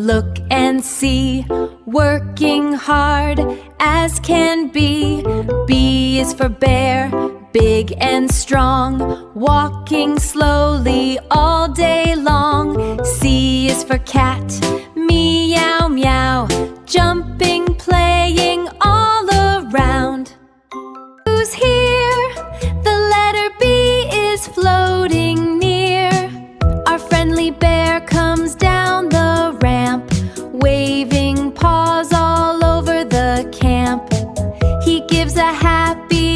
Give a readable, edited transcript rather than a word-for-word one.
Look and see, working hard as can be. B is for bear, big and strong, walking slowly all day long. C is for cat, meow meow, jumping, playing all around. Who's here? The letter B is floating near. Our friendly bear comes down the ramp, waving paws all over the camp. He gives a happy